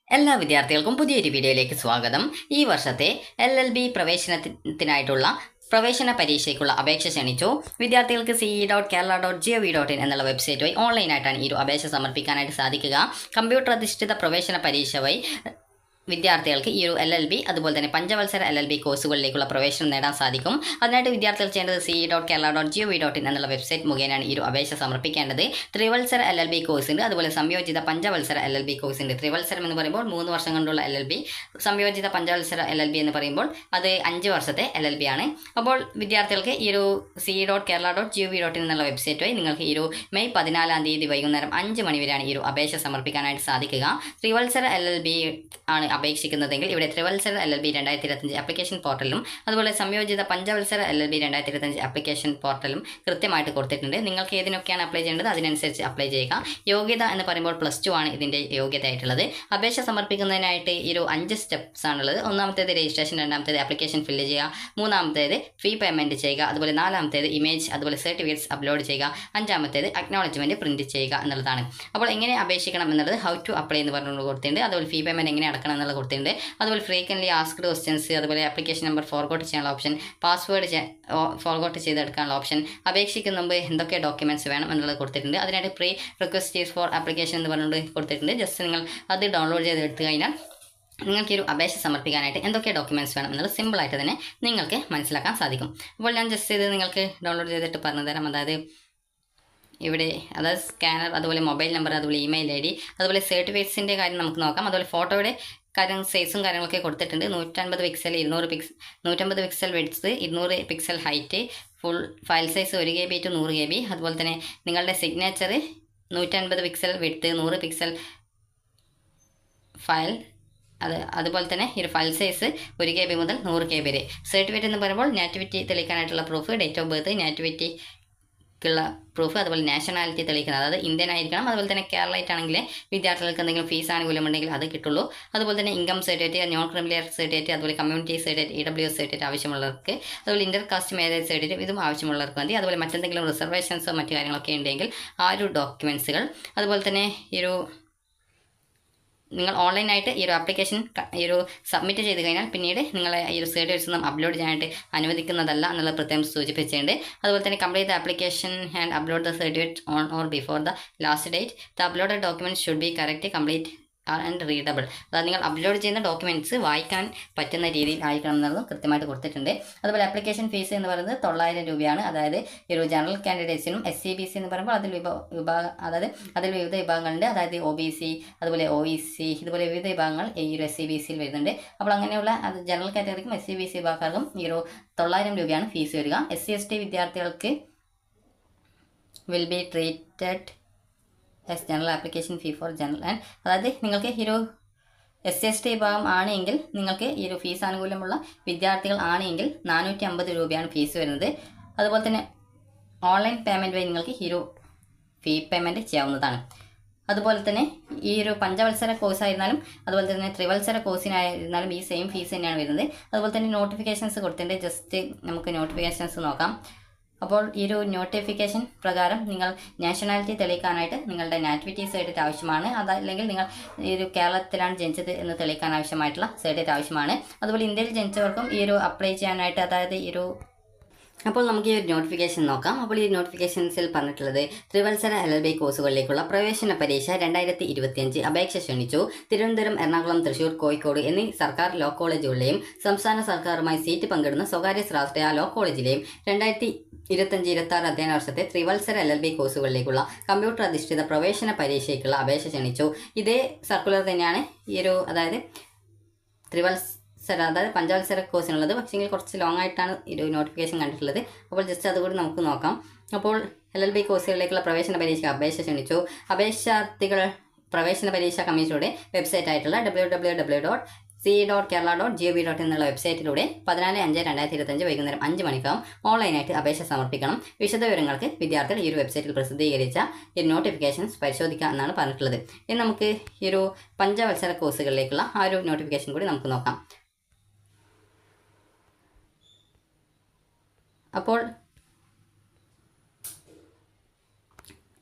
എല്ലാ വിദ്യാർത്ഥികൾക്കും പുതിയൊരു വീഡിയോയിലേക്ക് സ്വാഗതം. ഈ വർഷത്തെ LLB പ്രവേശനത്തിനായിട്ടുള്ള പ്രവേശന പരീക്ഷയ്ക്കുള്ള അപേക്ഷ ക്ഷണിച്ചു. വിദ്യാർത്ഥികൾക്ക് ce.kerala.gov.in എന്നുള്ള വെബ്സൈറ്റ് വഴി ഓൺലൈനായിട്ടാണ് ഈ ഒരു അപേക്ഷ സമർപ്പിക്കാനായിട്ട് സാധിക്കുക. കമ്പ്യൂട്ടർ അധിഷ്ഠിത പ്രവേശന പരീക്ഷ വഴി വിദ്യാർത്ഥികൾക്ക് ഈ ഒരു LLB അതുപോലെ തന്നെ പഞ്ചവത്സര LLB കോഴ്സുകളിലേക്കുള്ള പ്രവേശനം നേടാൻ സാധിക്കും. അതിനായിട്ട് വിദ്യാർത്ഥികൾ ചെയ്യേണ്ടത് ce.kerala.gov.in എന്നുള്ള വെബ്സൈറ്റ് മുഖേനയാണ് ഈ ഒരു അപേക്ഷ സമർപ്പിക്കേണ്ടത്. ത്രിവത്സര LLB കോഴ്സ് ഉണ്ട്, അതുപോലെ സംയോജിത പഞ്ചവത്സര LLB കോഴ്സ് ഉണ്ട്. ത്രിവത്സരം എന്ന് പറയുമ്പോൾ 3 വർഷം കൊണ്ടുള്ള LLB, സംയോജിത പഞ്ചവത്സര LLB എന്ന് പറയുമ്പോൾ അത് 5 വർഷത്തെ LLB ആണ്. അപ്പോൾ വിദ്യാർത്ഥികൾക്ക് ഈ ഒരു ce.kerala.gov.in എന്നുള്ള വെബ്സൈറ്റ് വഴി നിങ്ങൾക്ക് ഈ ഒരു മെയ് 14 തീയതി വൈകുന്നേരം 5 മണി വരെയാണ് ഈ ഒരു അപേക്ഷ സമർപ്പിക്കാനായിട്ട് സാധിക്കുക. ത്രിവത്സര LLB ആണ് അപേക്ഷിക്കുന്നതെങ്കിൽ ഇവിടെ ത്രിവത്സര LLB 2025 ആപ്ലിക്കേഷൻ പോർട്ടലും അതുപോലെ സംയോജിത പഞ്ചവത്സര LLB 2025 ആപ്ലിക്കേഷൻ പോർട്ടലും കൃത്യമായിട്ട് കൊടുത്തിട്ടുണ്ട്. നിങ്ങൾക്ക് ഏതിനൊക്കെയാണ് അപ്ലൈ ചെയ്യേണ്ടത് അതിനനുസരിച്ച് അപ്ലൈ ചെയ്യുക. യോഗ്യത എന്ന് പറയുമ്പോൾ +2 ആണ് ഇതിൻ്റെ യോഗ്യതയായിട്ടുള്ളത്. അപേക്ഷ സമർപ്പിക്കുന്നതിനായിട്ട് ഈ ഒരു 5 സ്റ്റെപ്സ് ആണുള്ളത്. ഒന്നാമത്തേത് രജിസ്ട്രേഷൻ, രണ്ടാമത്തേത് ആപ്ലിക്കേഷൻ ഫില്ല് ചെയ്യുക, മൂന്നാമത്തേത് ഫീ പേയ്മെൻറ്റ് ചെയ്യുക, അതുപോലെ നാലാമത്തേത് ഇമേജ് അതുപോലെ സർട്ടിഫിക്കറ്റ്സ് അപ്ലോഡ് ചെയ്യുക, അഞ്ചാമത്തേത് അക്നോളജ്മെൻറ്റ് പ്രിൻറ്റ് ചെയ്യുക എന്നുള്ളതാണ്. അപ്പോൾ എങ്ങനെ അപേക്ഷിക്കണം എന്നുള്ളത് ഹൗ ടു അപ്ലൈ എന്ന് പറഞ്ഞുകൊണ്ട് കൊടുത്തിട്ടുണ്ട്. അതുപോലെ ഫീ പേയ്മെൻറ്റ് എങ്ങനെ അടക്കണം എന്നുള്ളത് കൊടുത്തിട്ടുണ്ട്. അതുപോലെ ഫ്രീക്വൻലി ആസ്ക്ഡ് ക്വസ്റ്റ്യൻസ്, അതുപോലെ ആപ്ലിക്കേഷൻ നമ്പർ ഫോർഗോട്ട് ചെയ്യാനുള്ള ഓപ്ഷൻ, പാസ്വേഡ് ഫോർഗോട്ട് ചെയ്തെടുക്കാനുള്ള ഓപ്ഷൻ, അപേക്ഷിക്കുന്ന മുമ്പ് എന്തൊക്കെ ഡോക്യുമെൻറ്റ്സ് വേണം എന്നുള്ളത് കൊടുത്തിട്ടുണ്ട്. അതിനായിട്ട് പ്രീ റിക്വസ്റ്റ് ഫോർ ആപ്ലിക്കേഷൻ എന്ന് പറഞ്ഞുകൊണ്ട് കൊടുത്തിട്ടുണ്ട്. ജസ്റ്റ് നിങ്ങൾ അത് ഡൗൺലോഡ് ചെയ്തെടുത്തു കഴിഞ്ഞാൽ നിങ്ങൾക്ക് ഈ ഒരു അപേക്ഷ സമർപ്പിക്കാനായിട്ട് എന്തൊക്കെ ഡോക്യുമെൻറ്റ്സ് വേണം എന്നുള്ളത് സിമ്പിളായിട്ട് തന്നെ നിങ്ങൾക്ക് മനസ്സിലാക്കാൻ സാധിക്കും. അപ്പോൾ ഞാൻ ജസ്റ്റ് ഇത് നിങ്ങൾക്ക് ഡൗൺലോഡ് ചെയ്തിട്ട് പറഞ്ഞു തരാം. അതായത് ഇവിടെ അതായത് സ്കാനർ, അതുപോലെ മൊബൈൽ നമ്പർ, അതുപോലെ ഇമെയിൽ ID, അതുപോലെ സർട്ടിഫിക്കറ്റ്സിൻ്റെ കാര്യം നമുക്ക് നോക്കാം. അതുപോലെ ഫോട്ടോയുടെ കാര്യം സൈസും കാര്യങ്ങളൊക്കെ കൊടുത്തിട്ടുണ്ട്. 150 pixel 150 pixel width, 200 pixel height, full file size 1 GB to 100 GB. അതുപോലെ തന്നെ നിങ്ങളുടെ signature 150 pixel width, 100 pixel file, അതുപോലെ തന്നെ ഈ ഒരു ഫയൽ സൈസ് 1 GB മുതൽ 100 KB വരെ. സർട്ടിഫിക്കറ്റ് എന്ന് പറയുമ്പോൾ നാറ്റിവിറ്റി തെളിയിക്കാനായിട്ടുള്ള proof, date of birth, nativity ുള്ള പ്രൂഫ്, അതുപോലെ നാഷണാലിറ്റി തെളിയിക്കുന്നത്, അതായത് ഇന്ത്യൻ ആയിരിക്കണം. അതുപോലെ തന്നെ കേരളമായിട്ട് ആണെങ്കിൽ വിദ്യാർത്ഥികൾക്ക് എന്തെങ്കിലും ഫീസ് ആനുകൂല്യം ഉണ്ടെങ്കിൽ അത് കിട്ടുള്ളൂ. അതുപോലെ തന്നെ income certificate, non criminal certificate, അതുപോലെ കമ്മ്യൂണിറ്റി സർട്ടിഫിക്കറ്റ്, EWS സർട്ടിഫിക്കറ്റ് ആവശ്യമുള്ളവർക്ക്, അതുപോലെ ഇന്റർ കാസ്റ്റ് മാരേജ് സർട്ടിഫിക്കറ്റ് ഇതും ആവശ്യമുള്ളവർക്ക് മതി. അതുപോലെ മറ്റെന്തെങ്കിലും റിസർവേഷൻസോ മറ്റു കാര്യങ്ങളൊക്കെ ഉണ്ടെങ്കിൽ ആ ഒരു ഡോക്യുമെൻറ്റ്സുകൾ, അതുപോലെ തന്നെ ഈ ഒരു നിങ്ങൾ ഓൺലൈനായിട്ട് ഈ ഒരു ആപ്ലിക്കേഷൻ ഈ ഒരു സബ്മിറ്റ് ചെയ്ത് കഴിഞ്ഞാൽ പിന്നീട് നിങ്ങളെ ഈ ഒരു സർട്ടിഫിക്കറ്റ്സ് ഒന്നും അപ്ലോഡ് ചെയ്യാനായിട്ട് അനുവദിക്കുന്നതല്ല എന്നുള്ളത് പ്രത്യേകം സൂചിപ്പിച്ചിട്ടുണ്ട്. അതുപോലെ തന്നെ complete the application and upload the certificate on or before the last date. The uploaded document should be correct, complete and readable. അതായത് നിങ്ങൾ അപ്ലോഡ് ചെയ്യുന്ന ഡോക്യുമെൻറ്റ്സ് വായിക്കാൻ പറ്റുന്ന രീതിയിൽ ആയിരിക്കണം എന്നുള്ളതും കൃത്യമായിട്ട് കൊടുത്തിട്ടുണ്ട്. അതുപോലെ ആപ്ലിക്കേഷൻ ഫീസ് എന്ന് പറയുന്നത് 900 രൂപയാണ്. അതായത് ഈ ഒരു ജനറൽ കാൻഡിഡേറ്റ്സിനും SCBC എന്ന് പറയുമ്പോൾ അതിൽ അതിൽ വിവിധ വിഭാഗങ്ങളുണ്ട്. അതായത് OBC, അതുപോലെ OEC, ഇതുപോലെ വിവിധ വിഭാഗങ്ങൾ ഈ ഒരു SCBCയിൽ വരുന്നുണ്ട്. അപ്പോൾ അങ്ങനെയുള്ള അത് ജനറൽ കാറ്റഗറിക്കും SCBC വിഭാഗക്കാർക്കും ഈ ഒരു 900 രൂപയാണ് ഫീസ് വരിക. SC/ST വിദ്യാർത്ഥികൾക്ക് will be treated general application fee for general and, അതായത് നിങ്ങൾക്ക് ഈ ഒരു SC/ST വിഭാഗം ആണെങ്കിൽ നിങ്ങൾക്ക് ഈ ഒരു ഫീസ് ആനുകൂല്യമുള്ള വിദ്യാർത്ഥികൾ ആണെങ്കിൽ 450 രൂപയാണ് ഫീസ് വരുന്നത്. അതുപോലെ തന്നെ ഓൺലൈൻ പേയ്മെൻറ്റ് വഴി നിങ്ങൾക്ക് ഈ ഒരു ഫീ പേയ്മെൻറ്റ് ചെയ്യാവുന്നതാണ്. അതുപോലെ തന്നെ ഈ ഒരു പഞ്ചവത്സര കോഴ്സ് ആയിരുന്നാലും അതുപോലെ തന്നെ ത്രിവത്സര കോഴ്സിനായിരുന്നാലും ഈ സെയിം ഫീസ് തന്നെയാണ് വരുന്നത്. അതുപോലെ തന്നെ നോട്ടിഫിക്കേഷൻസ് കൊടുത്തിട്ടുണ്ട്. ജസ്റ്റ് നമുക്ക് നോട്ടിഫിക്കേഷൻസ് നോക്കാം. അപ്പോൾ ഈ ഒരു നോട്ടിഫിക്കേഷൻ പ്രകാരം നിങ്ങൾ നാഷണാലിറ്റി തെളിയിക്കാനായിട്ട് നിങ്ങളുടെ നാറ്റിവിറ്റി സർട്ടിഫിക്കറ്റ് ആവശ്യമാണ്. അതല്ലെങ്കിൽ നിങ്ങൾ ഈ ഒരു കേരളത്തിലാണ് ജനിച്ചത് എന്ന് തെളിയിക്കാൻ ആവശ്യമായിട്ടുള്ള സർട്ടിഫിക്കറ്റ് ആവശ്യമാണ്. അതുപോലെ ഇന്ത്യയിൽ ജനിച്ചവർക്കും ഈ ഒരു അപ്ലൈ ചെയ്യാനായിട്ട്, അതായത് ഈ ഒരു അപ്പോൾ നമുക്ക് ഈ ഒരു നോട്ടിഫിക്കേഷൻ നോക്കാം. അപ്പോൾ ഈ നോട്ടിഫിക്കേഷൻസിൽ പറഞ്ഞിട്ടുള്ളത് ത്രിവത്സര LLB കോഴ്സുകളിലേക്കുള്ള പ്രവേശന പരീക്ഷ 2025 അപേക്ഷ ക്ഷണിച്ചു. തിരുവനന്തപുരം, എറണാകുളം, തൃശൂർ, കോഴിക്കോട് എന്നീ സർക്കാർ ലോ കോളേജുകളിലെയും സംസ്ഥാന സർക്കാരുമായി സീറ്റ് പങ്കിടുന്ന സ്വകാര്യ സ്വാശ്രയ ലോ കോളേജിലെയും 2025-26 അധ്യയന വർഷത്തെ ത്രിവത്സര LLB കോഴ്സുകളിലേക്കുള്ള കമ്പ്യൂട്ടർ അധിഷ്ഠിത പ്രവേശന പരീക്ഷയ്ക്കുള്ള അപേക്ഷ ക്ഷണിച്ചു. ഇതേ സർക്കുലർ തന്നെയാണ് ഈ ഒരു, അതായത് അതായത് പഞ്ചവത്സര കോഴ്സിനുള്ളത്. പക്ഷേ കുറച്ച് ലോങ് ആയിട്ടാണ് ഒരു നോട്ടിഫിക്കേഷൻ കണ്ടിട്ടുള്ളത്. അപ്പോൾ ജസ്റ്റ് അതുകൂടി നമുക്ക് നോക്കാം. അപ്പോൾ LLB കോഴ്സുകളിലേക്കുള്ള പ്രവേശന പരീക്ഷ അപേക്ഷ ക്ഷണിച്ചു. അപേക്ഷാർത്ഥികൾ പ്രവേശന പരീക്ഷാ കമ്മീഷനുടെ വെബ്സൈറ്റ് ആയിട്ടുള്ള www.ce.kerala.gov.in എന്നുള്ള വെബ്സൈറ്റിലൂടെ 14/5/2025 വൈകുന്നേരം 5 മണിക്കകം ഓൺലൈനായിട്ട് അപേക്ഷ സമർപ്പിക്കണം. വിശദവിവരങ്ങൾക്ക് വിദ്യാർത്ഥികൾ ഈ ഒരു വെബ്സൈറ്റിൽ പ്രസിദ്ധീകരിച്ച ഈ നോട്ടിഫിക്കേഷൻസ് പരിശോധിക്കുക എന്നാണ് പറഞ്ഞിട്ടുള്ളത്. ഇനി നമുക്ക് ഈ ഒരു പഞ്ചവത്സര കോഴ്സുകളിലേക്കുള്ള ആ ഒരു നോട്ടിഫിക്കേഷൻ കൂടി നമുക്ക് നോക്കാം. അപ്പോൾ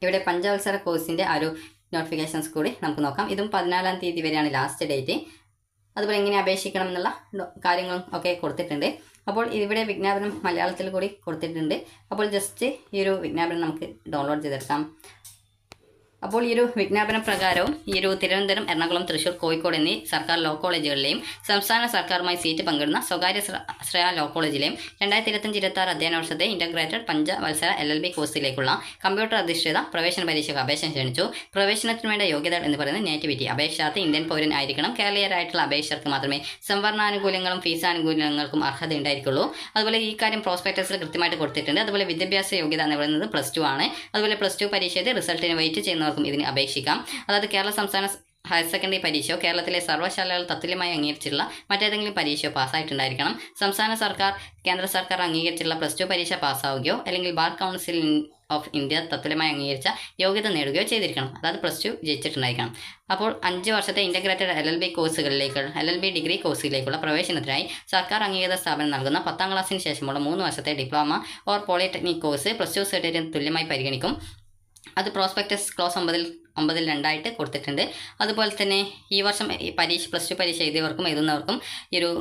ഇവിടെ പഞ്ചവത്സര കോഴ്സിൻ്റെ ആ ഒരു നോട്ടിഫിക്കേഷൻസ് കൂടി നമുക്ക് നോക്കാം. ഇതും 14-ാം തീയതി വരെയാണ് ലാസ്റ്റ് ഡേറ്റ്. അതുപോലെ എങ്ങനെ അപേക്ഷിക്കണം എന്നുള്ള കാര്യങ്ങളും ഒക്കെ കൊടുത്തിട്ടുണ്ട്. അപ്പോൾ ഇവിടെ വിജ്ഞാപനം മലയാളത്തിൽ കൂടി കൊടുത്തിട്ടുണ്ട്. അപ്പോൾ ജസ്റ്റ് ഈ ഒരു വിജ്ഞാപനം നമുക്ക് ഡൗൺലോഡ് ചെയ്തെടുക്കാം. അപ്പോൾ ഈ ഒരു വിജ്ഞാപന പ്രകാരവും ഈ ഒരു തിരുവനന്തപുരം, എറണാകുളം, തൃശ്ശൂർ, കോഴിക്കോട് എന്നീ സർക്കാർ ലോ കോളേജുകളിലെയും സംസ്ഥാന സർക്കാരുമായി സീറ്റ് പങ്കിടുന്ന സ്വകാര്യ ശ്രേയ ലോ കോളേജിലെയും 2025-26 അധ്യയന വർഷത്തെ ഇൻ്റഗ്രേറ്റഡ് പഞ്ചവത്സര LLB കോഴ്സിലേക്കുള്ള കമ്പ്യൂട്ടർ അധിഷ്ഠിത പ്രവേശന പരീക്ഷയ്ക്ക് അപേക്ഷ ക്ഷണിച്ചു. പ്രവേശനത്തിന് വേണ്ട യോഗ്യത എന്ന് പറയുന്നത് നേറ്റിവിറ്റി. അപേക്ഷാർത്ഥി ഇന്ത്യൻ പൗരൻ ആയിരിക്കണം. കേരളീയരായിട്ടുള്ള അപേക്ഷകർക്ക് മാത്രമേ സംവരണാനുകൂല്യങ്ങളും ഫീസാനുകൂല്യങ്ങൾക്കും അർഹത ഉണ്ടായിരിക്കുള്ളൂ. അതുപോലെ ഈ കാര്യം പ്രോസ്പെക്ടസിൽ കൃത്യമായിട്ട് കൊടുത്തിട്ടുണ്ട്. അതുപോലെ വിദ്യാഭ്യാസ യോഗ്യത എന്ന് പറയുന്നത് +2 ആണ്. അതുപോലെ +2 പരീക്ഷയുടെ റിസൾട്ടിന് വെയിറ്റ് ചെയ്യുന്നവർക്കും ഇതിന് അപേക്ഷിക്കാം. അതായത് കേരള സംസ്ഥാന ഹയർ സെക്കൻഡറി പരീക്ഷയോ കേരളത്തിലെ സർവ്വശാലകൾ തത്തുല്യമായി അംഗീകരിച്ചിട്ടുള്ള മറ്റേതെങ്കിലും പരീക്ഷയോ പാസ്സായിട്ടുണ്ടായിരിക്കണം. സംസ്ഥാന സർക്കാർ, കേന്ദ്ര സർക്കാർ അംഗീകരിച്ചിട്ടുള്ള +2 പരീക്ഷ പാസ്സാവുകയോ അല്ലെങ്കിൽ ബാർ കൗൺസിൽ ഓഫ് ഇന്ത്യ തത്തുല്യമായി അംഗീകരിച്ച യോഗ്യത നേടുകയോ ചെയ്തിരിക്കണം. അതായത് +2 ജയിച്ചിട്ടുണ്ടായിരിക്കണം. അപ്പോൾ 5 വർഷത്തെ ഇൻ്റഗ്രേറ്റഡ് LLB കോഴ്സുകളിലേക്ക് LLB ഡിഗ്രി കോഴ്സിലേക്കുള്ള പ്രവേശനത്തിനായി സർക്കാർ അംഗീകൃത സ്ഥാപനം നൽകുന്ന 10ാം ക്ലാസ്സിന് ശേഷമുള്ള 3 വർഷത്തെ ഡിപ്ലോമ ഓർ പോളിടെക്നിക് കോഴ്സ് +2 സർട്ടിഫിക്കറ്റിന് തുല്യമായി പരിഗണിക്കും. അത് പ്രോസ്പെക്ടസ് ക്ലോസ് 9-ൽ 2 കൊടുത്തിട്ടുണ്ട്. അതുപോലെ തന്നെ ഈ വർഷം ഈ +2 പരീക്ഷ എഴുതിയവർക്കും എഴുതുന്നവർക്കും ഈ ഒരു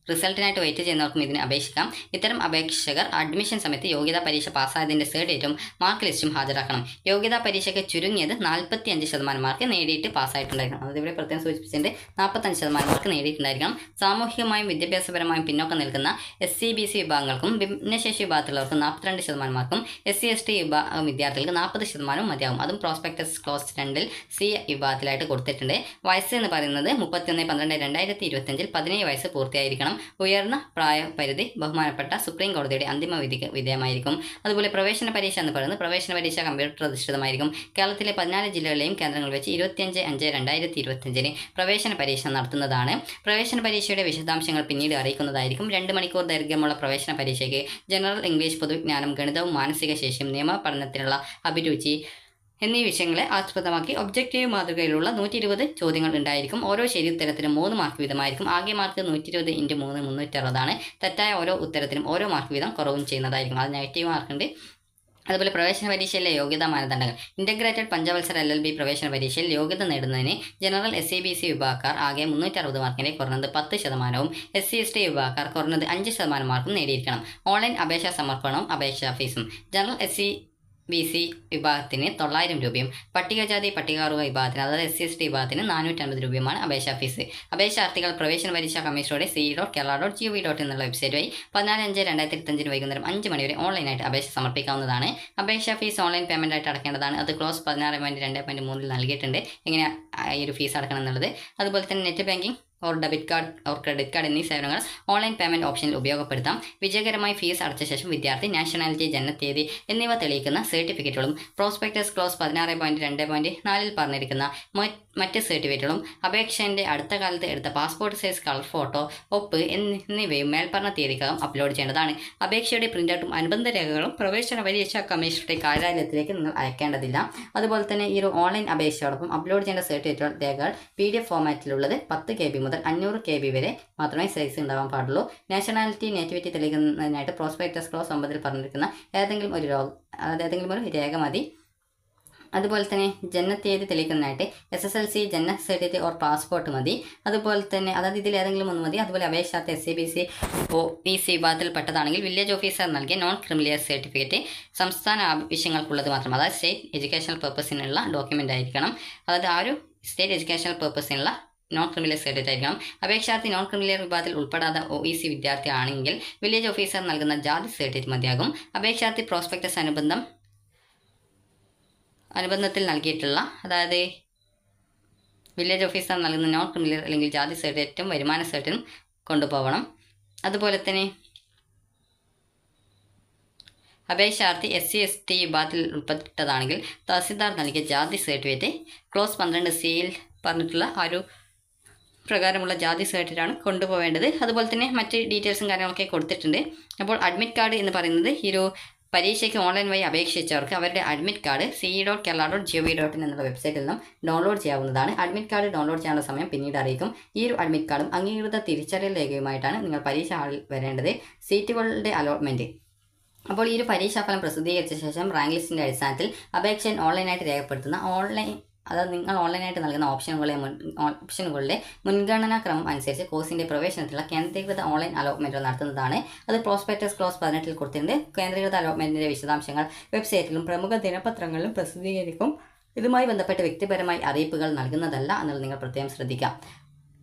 റിസൾട്ടിനായിട്ട് വെയിറ്റ് ചെയ്യുന്നവർക്കും ഇതിന് അപേക്ഷിക്കാം. ഇത്തരം അപേക്ഷകർ അഡ്മിഷൻ സമയത്ത് യോഗ്യതാ പരീക്ഷ പാസ്സായതിൻ്റെ സർട്ടിഫിക്കറ്റും മാർക്ക് ലിസ്റ്റും ഹാജരാക്കണം. യോഗ്യതാ പരീക്ഷയ്ക്ക് ചുരുങ്ങിയത് 45% മാർക്ക് നേടിയിട്ട് പാസ്സായിട്ടുണ്ടായിരിക്കണം. അതായത് ഇവിടെ പ്രത്യേകം സൂചിപ്പിച്ചിട്ടുണ്ട് 45% മാർക്ക് നേടിയിട്ടുണ്ടായിരിക്കണം. സാമൂഹികമായും വിദ്യാഭ്യാസപരമായും പിന്നോക്കം നിൽക്കുന്ന SC/BC വിഭാഗങ്ങൾക്കും ഭിന്നശേഷി വിഭാഗത്തിലുള്ളവർക്കും 42% മാർക്കും SC/ST വിഭാഗം വിദ്യാർത്ഥികൾക്ക് 40% മതിയാകും. അതും പ്രോസ്പെക്ടസ് ക്ലോസ് 2-ൽ C വിഭാഗത്തിലായിട്ട് കൊടുത്തിട്ടുണ്ട്. വയസ്സ് എന്ന് പറയുന്നത് 31/12/2025 17 വയസ്സ് പൂർത്തിയായിരിക്കണം. ഉയർന്ന പ്രായപരിധി ബഹുമാനപ്പെട്ട സുപ്രീം കോടതിയുടെ അന്തിമ വിധിക്ക് വിധേയമായിരിക്കും. അതുപോലെ പ്രവേശന പരീക്ഷ എന്ന് പറയുന്നത് പ്രവേശന പരീക്ഷ കമ്പ്യൂട്ടർ അധിഷ്ഠിതമായിരിക്കും. കേരളത്തിലെ 14 ജില്ലകളിലെയും കേന്ദ്രങ്ങളിൽ വെച്ച് 25/5/2025 പ്രവേശന പരീക്ഷ നടത്തുന്നതാണ്. പ്രവേശന പരീക്ഷയുടെ വിശദാംശങ്ങൾ പിന്നീട് അറിയിക്കുന്നതായിരിക്കും. 2 മണിക്കൂർ ദൈർഘ്യമുള്ള പ്രവേശന പരീക്ഷയ്ക്ക് ജനറൽ ഇംഗ്ലീഷ്, പൊതുവിജ്ഞാനം, ഗണിതവും മാനസിക ശേഷിയും, നിയമ പഠനത്തിനുള്ള അഭിരുചി എന്നീ വിഷയങ്ങളെ ആസ്പദമാക്കി ഒബ്ജക്റ്റീവ് മാതൃകയിലുള്ള 120 ചോദ്യങ്ങൾ ഉണ്ടായിരിക്കും. ഓരോ ശരി ഉത്തരത്തിനും 3 മാർക്ക് വീതമായിരിക്കും. ആകെ മാർക്ക് 120 × 3 360 ആണ്. തെറ്റായ ഓരോ ഉത്തരത്തിനും ഓരോ മാർക്ക് വീതം കുറവും ചെയ്യുന്നതായിരിക്കും. അത് നെഗറ്റീവ് മാർക്കുണ്ട്. അതുപോലെ പ്രവേശന പരീക്ഷയിലെ യോഗ്യതാ മാനദണ്ഡങ്ങൾ. ഇൻ്റഗ്രേറ്റഡ് പഞ്ചവത്സര LLB പ്രവേശന പരീക്ഷയിൽ യോഗ്യത നേടുന്നതിന് ജനറൽ SC/BC വിഭാഗക്കാർ ആകെ 360 മാർക്കിൻ്റെ കുറഞ്ഞത് 10%, SC/ST വിഭാഗക്കാർ കുറഞ്ഞത് 5% മാർക്കും നേടിയിരിക്കണം. ഓൺലൈൻ അപേക്ഷാ സമർപ്പണവും അപേക്ഷാ ഫീസും. ജനറൽ SC/BC വിഭാഗത്തിന് 900 രൂപയും പട്ടികജാതി പട്ടികവർഗ വിഭാഗത്തിന് അതായത് SC/ST വിഭാഗത്തിന് 450 രൂപയുമാണ് അപേക്ഷാ ഫീസ്. അപേക്ഷാർത്ഥികൾ പ്രവേശന പരീക്ഷാ കമ്മീഷനുടെ ce.kerala.gov.in എന്നുള്ള വെബ്സൈറ്റ് വഴി 14/5/2025 വൈകുന്നേരം 5 മണി വരെ ഓൺലൈനായിട്ട് അപേക്ഷ സമർപ്പിക്കാവുന്നതാണ്. അപേക്ഷാ ഫീസ് ഓൺലൈൻ പേയ്മെൻ്റ് ആയിട്ട് അടക്കേണ്ടതാണ്. അത് ക്ലോസ് 16.2.3-ൽ നൽകിയിട്ടുണ്ട് എങ്ങനെ ഈ ഒരു ഫീസ് അടക്കണം എന്നുള്ളത്. അതുപോലെ തന്നെ net banking or debit card or credit card എന്നീ സേവനങ്ങൾ ഓൺലൈൻ പേയ്മെൻറ്റ് ഓപ്ഷനിൽ ഉപയോഗപ്പെടുത്താം. വിജയകരമായി ഫീസ് അടച്ച ശേഷം വിദ്യാർത്ഥി നാഷണാലിറ്റി, ജനനത്തീയതി എന്നിവ തെളിയിക്കുന്ന സർട്ടിഫിക്കറ്റുകളും പ്രോസ്പെക്ടസ് ക്ലോസ് 16.2.4-ൽ പറഞ്ഞിരിക്കുന്ന മറ്റ് സർട്ടിഫിക്കറ്റുകളും അപേക്ഷൻ്റെ അടുത്ത കാലത്ത് എടുത്ത പാസ്പോർട്ട് സൈസ് കളർ ഫോട്ടോ, ഒപ്പ് എന്നിവയും മേൽപ്പറഞ്ഞ തീയതിക്കകം അപ്ലോഡ് ചെയ്യേണ്ടതാണ്. അപേക്ഷയുടെ പ്രിൻ്റൗട്ടും അനുബന്ധ രേഖകളും പ്രവേശന പരീക്ഷാ കമ്മീഷണറുടെ കാര്യാലയത്തിലേക്ക് നിങ്ങൾ അയക്കേണ്ടതില്ല. അതുപോലെ തന്നെ ഈ ഒരു ഓൺലൈൻ അപേക്ഷയോടൊപ്പം അപ്ലോഡ് ചെയ്യേണ്ട സർട്ടിഫിക്കറ്റുകൾ രേഖകൾ PDF ഫോമാറ്റിലുള്ളത് 10 KB മുതൽ 500 KB വരെ മാത്രമേ സൈസ് ഉണ്ടാവാൻ പാടുള്ളൂ. നാഷണാലിറ്റി, നേറ്റിവിറ്റി തെളിയിക്കുന്നതിനായിട്ട് പ്രോസ്പെക്ടസ് ക്ലോസ് 9-ൽ പറഞ്ഞിരിക്കുന്ന ഏതെങ്കിലും ഒരു രേഖ മതി. അതുപോലെ തന്നെ ജനനത്തീയതി തെളിയിക്കുന്നതിനായിട്ട് SSLC, ജനന സർട്ടിഫിക്കറ്റ് ഓർ പാസ്പോർട്ട് മതി. അതുപോലെ തന്നെ അതായത് ഇതിൽ ഏതെങ്കിലും ഒന്ന് മതി. അതുപോലെ അപേക്ഷാർത്ഥി SC/BC OBC വിഭാഗത്തിൽ പെട്ടതാണെങ്കിൽ വില്ലേജ് ഓഫീസർ നൽകിയ നോൺ ക്രിമിനൽ സർട്ടിഫിക്കറ്റ് സംസ്ഥാന ആവശ്യങ്ങൾക്കുള്ളത് മാത്രം, അതായത് സ്റ്റേറ്റ് എഡ്യൂക്കേഷണൽ പർപ്പസിനുള്ള ഡോക്യുമെൻ്റ് ആയിരിക്കണം. അതായത് ആ ഒരു സ്റ്റേറ്റ് എഡ്യൂക്കേഷണൽ പർപ്പസിനുള്ള നോൺ ക്രിമിനൽ സർട്ടിഫിക്കറ്റ് ആയിരിക്കണം. അപേക്ഷാർത്ഥി നോൺ ക്രിമിനൽ വിഭാഗത്തിൽ ഉൾപ്പെടാതെ OEC വിദ്യാർത്ഥി ആണെങ്കിൽ വില്ലേജ് ഓഫീസർ നൽകുന്ന ജാതി സർട്ടിഫിക്കറ്റ് മതിയാകും. അപേക്ഷാർത്ഥി പ്രോസ്പെക്ടസ് അനുബന്ധത്തിൽ നൽകിയിട്ടുള്ള അതായത് വില്ലേജ് ഓഫീസർ നൽകുന്ന നോൺ ക്രിമിനൽ അല്ലെങ്കിൽ ജാതി സർട്ടിഫിക്കറ്റും വരുമാന സർട്ടിഫിക്കറ്റും കൊണ്ടുപോകണം. അതുപോലെ തന്നെ അപേക്ഷാർത്ഥി SC/ST വിഭാഗത്തിൽ ഉൾപ്പെട്ടതാണെങ്കിൽ തഹസിൽദാർ നൽകിയ ജാതി സർട്ടിഫിക്കറ്റ് ക്ലോസ് 12C-യിൽ പറഞ്ഞിട്ടുള്ള ആ ഒരു പ്രകാരമുള്ള ജാതി സർട്ടിഫിക്കറ്റാണ് കൊണ്ടുപോകേണ്ടത്. അതുപോലെ തന്നെ മറ്റ് ഡീറ്റെയിൽസും കാര്യങ്ങളൊക്കെ കൊടുത്തിട്ടുണ്ട്. അപ്പോൾ അഡ്മിറ്റ് കാർഡ് എന്ന് പറയുന്നത് ഈ ഒരു പരീക്ഷയ്ക്ക് ഓൺലൈൻ വഴി അപേക്ഷിച്ചവർക്ക് അവരുടെ അഡ്മിറ്റ് കാർഡ് ce.kerala.gov.in എന്നുള്ള വെബ്സൈറ്റിൽ നിന്നും ഡൗൺലോഡ് ചെയ്യാവുന്നതാണ്. അഡ്മിറ്റ് കാർഡ് ഡൗൺലോഡ് ചെയ്യാനുള്ള സമയം പിന്നീട് അറിയിക്കും. ഈ ഒരു അഡ്മിറ്റ് കാർഡും അംഗീകൃത തിരിച്ചറിയൽ രേഖയുമായിട്ടാണ് നിങ്ങൾ പരീക്ഷ ഹാളിൽ വരേണ്ടത്. സീറ്റുകളുടെ അലോട്ട്മെൻറ്റ്. അപ്പോൾ ഈ ഒരു പരീക്ഷാഫലം പ്രസിദ്ധീകരിച്ച ശേഷം റാങ്ക് ലിസ്റ്റിൻ്റെ അടിസ്ഥാനത്തിൽ അപേക്ഷ ഓൺലൈനായിട്ട് രേഖപ്പെടുത്തുന്ന ഓൺലൈൻ അതായത് നിങ്ങൾ ഓൺലൈനായിട്ട് നൽകുന്ന ഓപ്ഷനുകളുടെ മുൻഗണനാ ക്രമം അനുസരിച്ച് കോഴ്സിൻ്റെ പ്രവേശനത്തിലുള്ള കേന്ദ്രീകൃത ഓൺലൈൻ അലോട്ട്മെൻറ്റുകൾ നടത്തുന്നതാണ്. അത് പ്രോസ്പെക്ടസ് ക്ലോസ് 18 കൊടുത്തിട്ടുണ്ട്. കേന്ദ്രീകൃത അലോട്ട്മെൻറ്റിൻ്റെ വിശദാംശങ്ങൾ വെബ്സൈറ്റിലും പ്രമുഖ ദിനപത്രങ്ങളിലും പ്രസിദ്ധീകരിക്കും. ഇതുമായി ബന്ധപ്പെട്ട് വ്യക്തിപരമായി അറിയിപ്പുകൾ നൽകുന്നതല്ല എന്നുള്ളത് നിങ്ങൾ പ്രത്യേകം ശ്രദ്ധിക്കാം.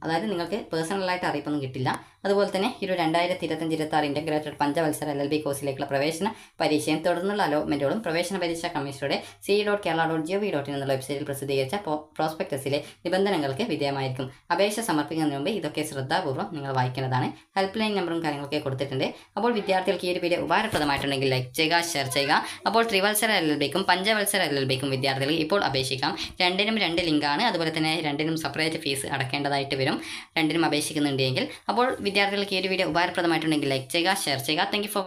അതായത് നിങ്ങൾക്ക് പേഴ്സണലായിട്ട് അറിയിപ്പൊന്നും കിട്ടില്ല. അതുപോലെ തന്നെ ഈ ഒരു 2025-26 ഇൻ്റഗ്രേറ്റഡ് പഞ്ചവത്സര LLB കോഴ്സിലേക്കുള്ള പ്രവേശന പരീക്ഷയും തുടർന്നുള്ള അലോട്ട്മെൻറ്റുകളും പ്രവേശന പരീക്ഷാ കമ്മീഷനുടെ ce.kerala.gov.in എന്നുള്ള വെബ്സൈറ്റിൽ പ്രസിദ്ധീകരിച്ച പ്രോസ്പെക്ടസിലെ നിബന്ധനകൾക്ക് വിധേയമായിരിക്കും. അപേക്ഷ സമർപ്പിക്കുന്നതിന് മുമ്പ് ഇതൊക്കെ ശ്രദ്ധാപൂർവ്വം നിങ്ങൾ വായിക്കേണ്ടതാണ്. ഹെൽപ്പ് ലൈൻ നമ്പറും കാര്യങ്ങളൊക്കെ കൊടുത്തിട്ടുണ്ട്. അപ്പോൾ വിദ്യാർത്ഥികൾക്ക് ഈ ഒരു വീഡിയോ ഉപകാരപ്രദമായിട്ടുണ്ടെങ്കിൽ ലൈക്ക് ചെയ്യുക, ഷെയർ ചെയ്യുക. അപ്പോൾ ത്രിവത്സര LLBക്കും പഞ്ചവത്സര LLBക്കും വിദ്യാർത്ഥികൾ ഇപ്പോൾ അപേക്ഷിക്കാം. രണ്ടിനും 2 ലിങ്കാണ്. അതുപോലെ തന്നെ രണ്ടിനും സെപ്പറേറ്റ് ഫീസ് അടക്കേണ്ടതായിട്ട് വരും, രണ്ടിനും അപേക്ഷിക്കുന്നുണ്ടെങ്കിൽ. അപ്പോൾ വിദ്യാർത്ഥികൾക്ക് ഈ ഒരു വീഡിയോ ഉപകാരപ്രദമായിട്ടുണ്ടെങ്കിൽ ലൈക്ക് ചെയ്യുക, ഷെയർ ചെയ്യുക. Thank you for